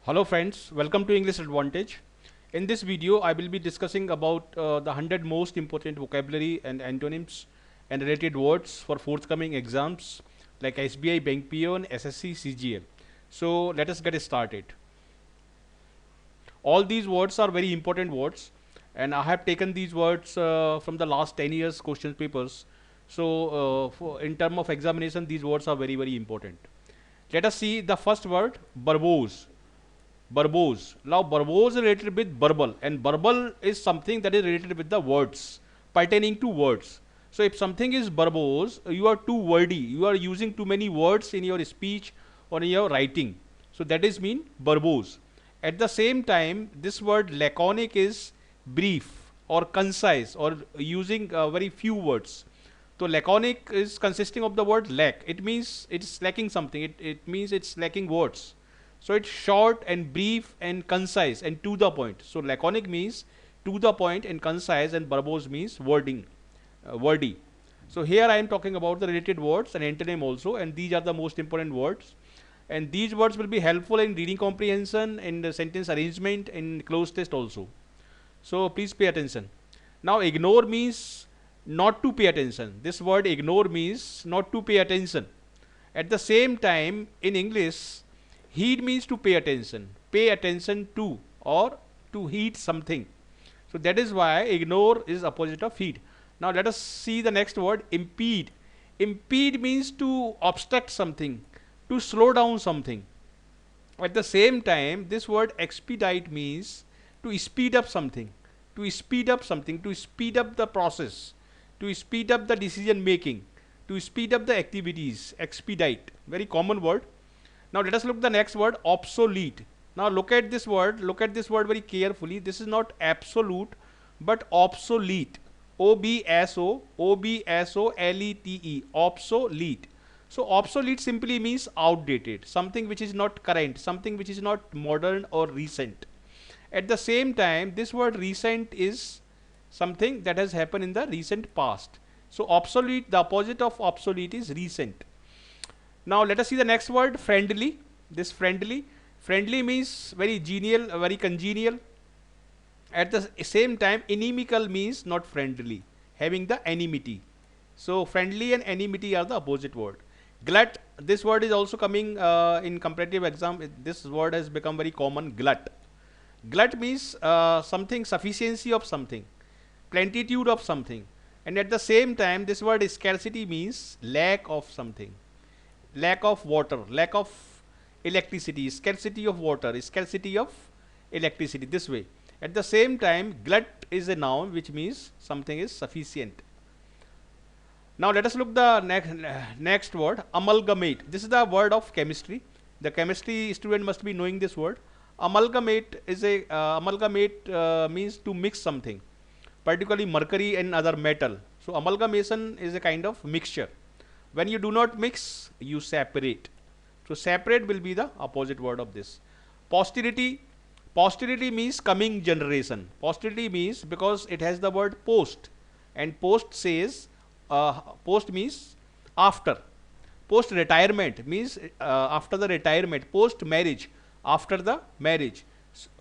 Hello friends, welcome to English Advantage. In this video, I will be discussing about the 100 most important vocabulary and antonyms and related words for forthcoming exams like SBI, Bank PO and SSC-CGL. So let us get started. All these words are very important words and I have taken these words from the last 10 years question papers. So in terms of examination, these words are very important. Let us see the first word, verbose. Verbose. Now verbose is related with verbal and verbal is something that is related with the words, pertaining to words. So if something is verbose, you are too wordy, you are using too many words in your speech or in your writing. So that is mean verbose. At the same time, this word laconic is brief or concise or using very few words. So laconic is consisting of the word lack. It means it's lacking something. It means it's lacking words. So it's short and brief and concise and to the point. So laconic means to the point and concise, and verbose means wordy. So here I am talking about the related words and antonym also, and these are the most important words. And these words will be helpful in reading comprehension, in the sentence arrangement, in cloze test also. So please pay attention. Now ignore means not to pay attention. This word ignore means not to pay attention. At the same time, in English, heed means to pay attention to, or to heed something. So that is why ignore is opposite of heed. Now let us see the next word, impede. Impede means to obstruct something, to slow down something. At the same time, this word expedite means to speed up something, to speed up the process, to speed up the decision making, to speed up the activities. Expedite, very common word. Now let us look the next word, obsolete. Now look at this word very carefully. This is not absolute but obsolete. O-B-S-O-L-E-T-E, obsolete. So obsolete simply means outdated, something which is not current, something which is not modern or recent. At the same time, this word recent is something that has happened in the recent past. So obsolete, the opposite of obsolete is recent. Now let us see the next word, friendly. This friendly means very genial, very congenial. At the same time, inimical means not friendly, having the enmity. So friendly and enmity are the opposite word. Glut, this word is also coming in comparative exam. This word has become very common, glut. Glut means something, sufficiency of something, plentitude of something. And at the same time, this word scarcity means lack of something. Lack of water, lack of electricity, scarcity of water, scarcity of electricity, this way. At the same time, glut is a noun which means something is sufficient. Now let us look the next word, amalgamate. This is the word of chemistry. The chemistry student must be knowing this word. Amalgamate is a means to mix something, particularly mercury and other metal. So amalgamation is a kind of mixture. When you do not mix, you separate. So separate will be the opposite word of this. Posterity. Posterity means coming generation. Posterity means because it has the word post, and post says post means after. Post retirement means after the retirement. Post marriage, after the marriage.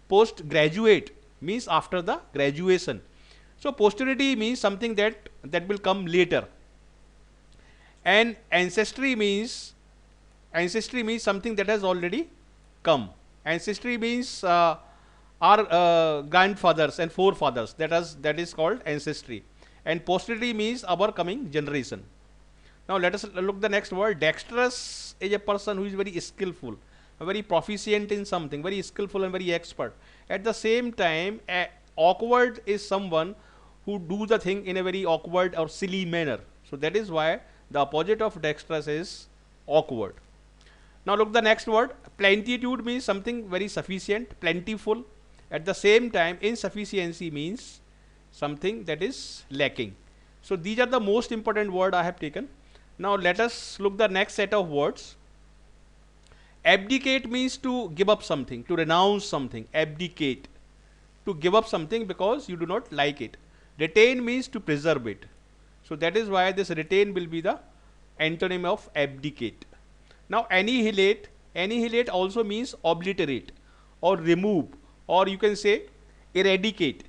Post graduate means after the graduation. So posterity means something that will come later. And ancestry means something that has already come. Ancestry means our grandfathers and forefathers. That is called ancestry. And posterity means our coming generation. Now let us look the next word. Dexterous is a person who is very skillful, very proficient in something, very skillful and very expert. At the same time, awkward is someone who do the thing in a very awkward or silly manner. So that is why the opposite of dexterous is awkward. Now look the next word. Plentitude means something very sufficient, plentiful. At the same time, insufficiency means something that is lacking. So these are the most important word I have taken. Now let us look the next set of words. Abdicate means to give up something, to renounce something. Abdicate, to give up something because you do not like it. Retain means to preserve it. So that is why this retain will be the antonym of abdicate. Now annihilate also means obliterate. or remove, or you can say eradicate.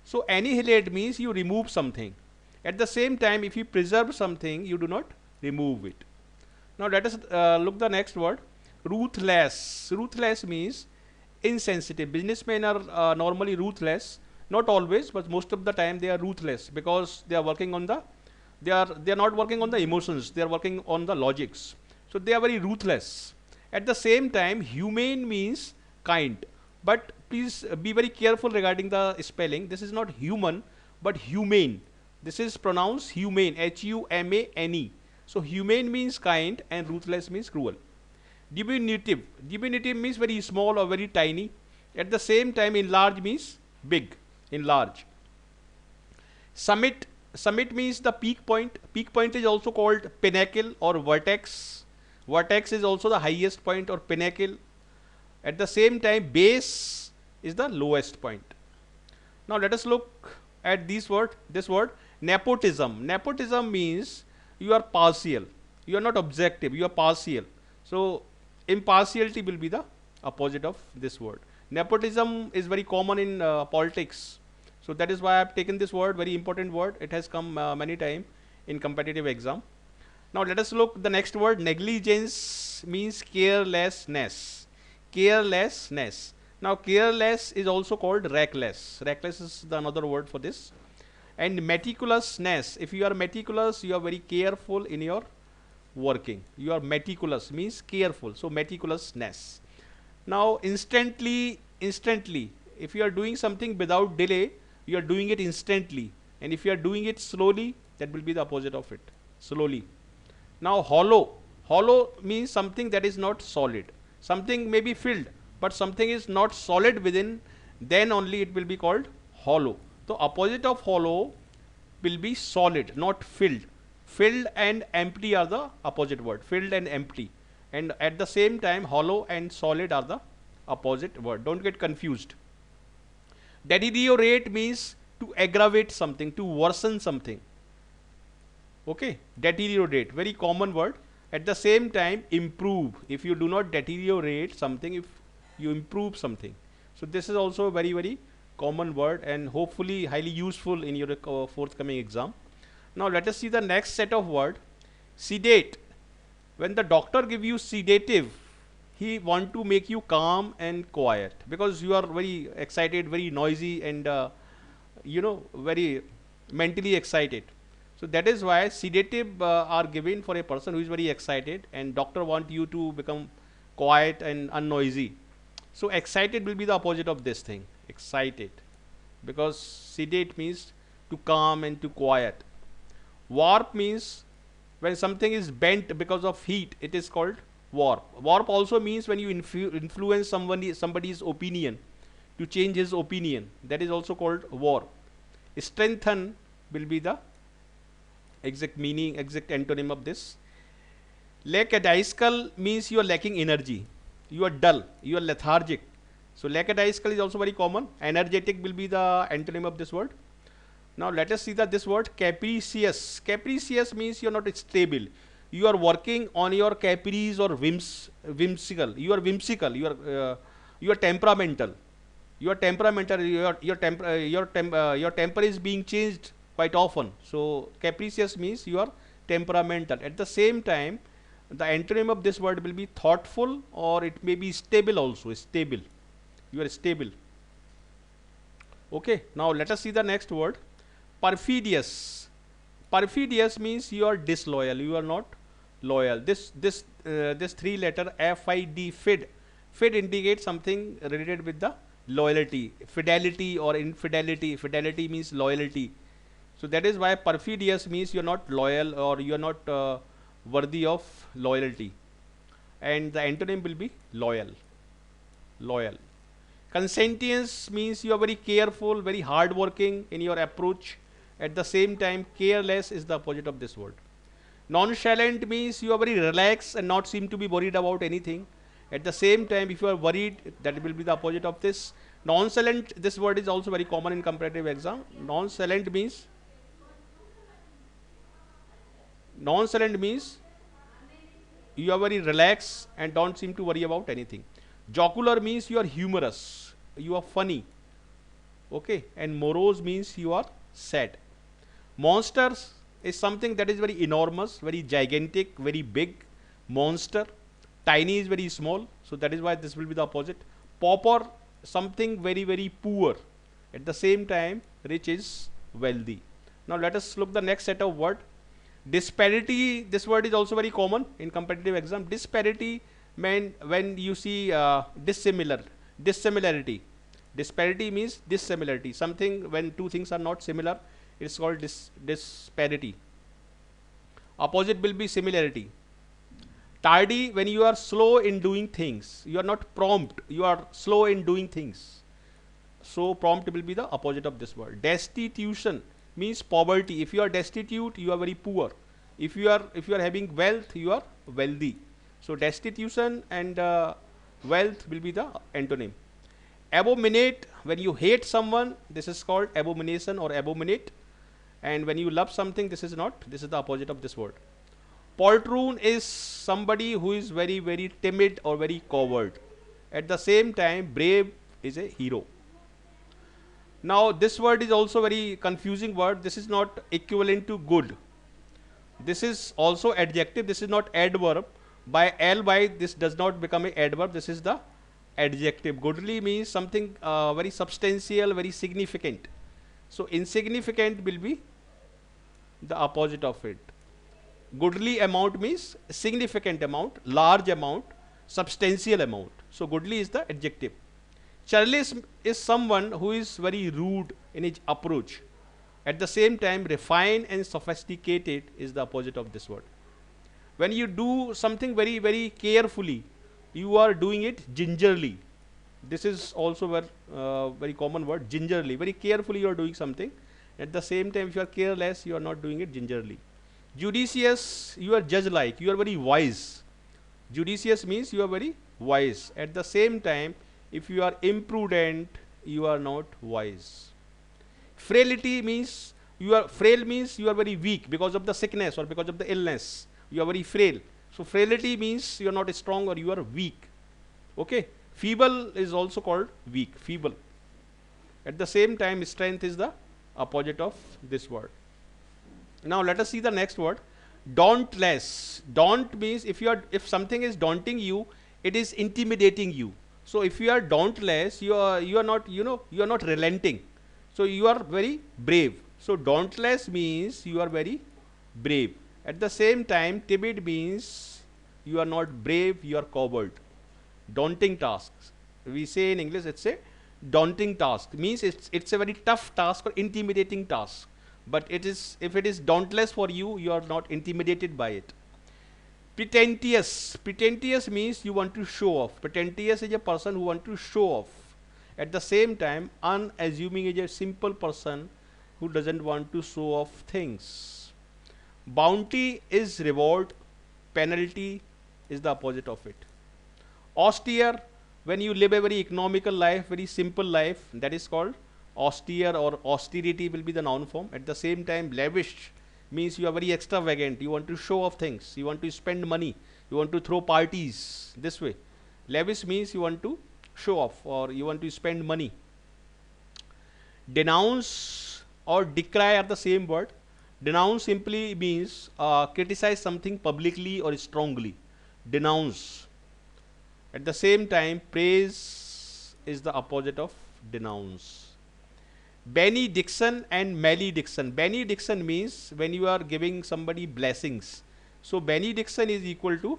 So annihilate means you remove something. At the same time, if you preserve something, you do not remove it. Now let us look the next word, ruthless. Ruthless means insensitive. Businessmen are normally ruthless, not always, but most of the time they are ruthless because they are working on the, they are not working on the emotions, they are working on the logics. So they are very ruthless. At the same time, humane means kind, but please be very careful regarding the spelling. This is not human but humane. This is pronounced humane, Humane. So humane means kind and ruthless means cruel. Diminutive. Diminutive means very small or very tiny. At the same time, enlarge means big, enlarge. Summit. Summit means the peak point. Peak point is also called pinnacle or vertex. Vertex is also the highest point or pinnacle. At the same time, base is the lowest point. Now let us look at this word, nepotism. Nepotism means you are partial. You are not objective, you are partial. So impartiality will be the opposite of this word. Nepotism is very common in politics. So that is why I have taken this word, very important word. It has come many times in competitive exam. Now let us look the next word, negligence means carelessness. Carelessness. Now careless is also called reckless. Reckless is the another word for this. And meticulousness. If you are meticulous, you are very careful in your working. You are meticulous means careful. So meticulousness. Now instantly. If you are doing something without delay, you are doing it instantly. And if you are doing it slowly, that will be the opposite of it. Slowly. Now hollow. Hollow means something that is not solid. Something may be filled, but something is not solid within, then only it will be called hollow. So opposite of hollow will be solid, not filled. Filled and empty are the opposite word. Filled and empty. And at the same time, hollow and solid are the opposite word. Don't get confused. Deteriorate means to aggravate something, to worsen something. Okay, deteriorate, very common word. At the same time, improve. If you do not deteriorate something, if you improve something. So this is also a very, very common word and hopefully highly useful in your forthcoming exam. Now let us see the next set of word. Sedate. When the doctor give you sedative, he want to make you calm and quiet because you are very excited, very noisy and very mentally excited. So that is why sedative are given for a person who is very excited, and doctor want you to become quiet and unnoisy. So excited will be the opposite of this thing, excited, because sedate means to calm and to quiet. Warp means when something is bent because of heat, it is called warp. Warp also means when you influence somebody's opinion to change his opinion, that is also called warp. Strengthen will be the exact meaning, exact antonym of this. Lackadaisical means you are lacking energy, you are dull, you are lethargic. So lackadaisical is also very common. Energetic will be the antonym of this word. Now let us see this word capricious. Capricious means you are not stable. You are working on your caprice or whimsical. You are whimsical. You are temperamental. You are temperamental. Your temper is being changed quite often. So capricious means you are temperamental. At the same time, the antonym of this word will be thoughtful, or it may be stable also. Stable. You are stable. Okay. Now let us see the next word. Perfidious. Perfidious means you are disloyal. You are not loyal. This three letter FID, fid. Fid indicates something related with the loyalty, fidelity or infidelity. Fidelity means loyalty. So that is why perfidious means you are not loyal, or you are not worthy of loyalty. And the antonym will be loyal. Loyal. Conscientious means you are very careful, very hardworking in your approach. At the same time, careless is the opposite of this word. Nonchalant means you are very relaxed and not seem to be worried about anything. At the same time, if you are worried, that will be the opposite of this. Nonchalant, this word is also very common in competitive exam. Nonchalant means you are very relaxed and don't seem to worry about anything. Jocular means you are humorous, you are funny. Okay, and morose means you are sad. Monsters is something that is very enormous, very gigantic, very big. Monster. Tiny is very small, so that is why this will be the opposite. Pauper, something very, very poor. At the same time, rich is wealthy. Now let us look the next set of word. Disparity, this word is also very common in competitive exam. Disparity mean when you see dissimilarity. Disparity means dissimilarity. Something when two things are not similar, it's called disparity. Opposite will be similarity. Tardy, when you are slow in doing things. You are not prompt, you are slow in doing things. So prompt will be the opposite of this word. Destitution means poverty. If you are destitute, you are very poor. If you are having wealth, you are wealthy. So destitution and wealth will be the antonym. Abominate, when you hate someone, this is called abomination or abominate. And when you love something, this is not. This is the opposite of this word. Poltroon is somebody who is very, very timid or very coward. At the same time, brave is a hero. Now this word is also very confusing word. This is not equivalent to good. This is also adjective. This is not adverb. By this does not become an adverb. This is the adjective. Goodly means something very substantial, very significant. So insignificant will be the opposite of it. Goodly amount means significant amount, large amount, substantial amount. So goodly is the adjective. Churlish is someone who is very rude in his approach. At the same time, refined and sophisticated is the opposite of this word. When you do something very, very carefully, you are doing it gingerly. This is also a very common word, gingerly. Very carefully you are doing something. At the same time, if you are careless, you are not doing it gingerly. Judicious, you are judge-like, you are very wise. Judicious means you are very wise. At the same time, if you are imprudent, you are not wise. Frailty means you are frail means you are very weak because of the sickness or because of the illness. You are very frail. So frailty means you are not strong or you are weak. Okay. Feeble is also called weak. Feeble. At the same time, strength is the opposite of this word. Now let us see the next word. Dauntless. Daunt means if something is daunting you, it is intimidating you. So if you are dauntless, you are not you are not relenting. So you are very brave. So dauntless means you are very brave. At the same time, timid means you are not brave, you are coward. Daunting tasks. We say in English, it's a daunting task. Means it's a very tough task or intimidating task. But if it is dauntless for you, you are not intimidated by it. Pretentious. Pretentious means you want to show off. Pretentious is a person who wants to show off. At the same time, unassuming is a simple person who doesn't want to show off things. Bounty is reward. Penalty is the opposite of it. Austere, when you live a very economical life, very simple life, that is called austere, or austerity will be the noun form. At the same time, lavish means you are very extravagant. You want to show off things. You want to spend money. You want to throw parties this way. Lavish means you want to show off or you want to spend money. Denounce or decry are the same word. Denounce simply means criticize something publicly or strongly. Denounce. At the same time, praise is the opposite of denounce. Benediction and malediction. Benediction means when you are giving somebody blessings. So benediction is equal to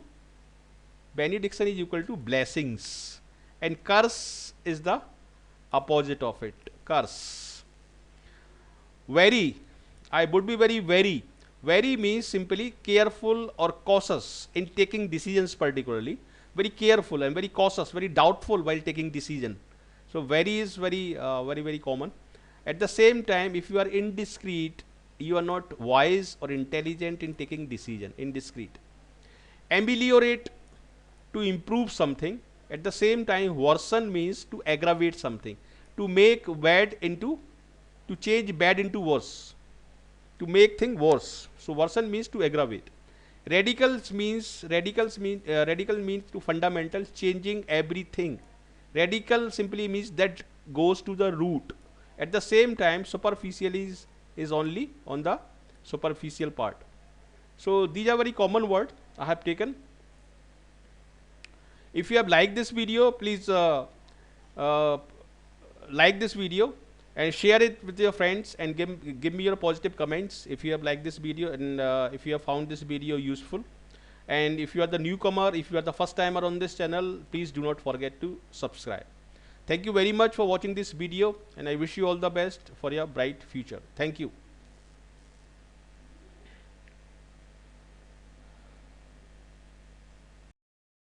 blessings. And curse is the opposite of it. Curse. Wary. I would be very wary. Wary means simply careful or cautious in taking decisions particularly. Very careful and very cautious, very doubtful while taking decision. So wary is very common. At the same time, if you are indiscreet, you are not wise or intelligent in taking decision. Indiscreet. Ameliorate, to improve something. At the same time, worsen means to aggravate something. To make bad into, to change bad into worse. To make thing worse. So worsen means to aggravate. Radical means to fundamentals, changing everything. Radical simply means that goes to the root. At the same time, superficial is only on the superficial part. So these are very common words I have taken. If you have liked this video, please uh, like this video and share it with your friends, and give me your positive comments if you have liked this video, and if you have found this video useful. And if you are the newcomer, if you are the first timer on this channel, please do not forget to subscribe. Thank you very much for watching this video, and I wish you all the best for your bright future. Thank you.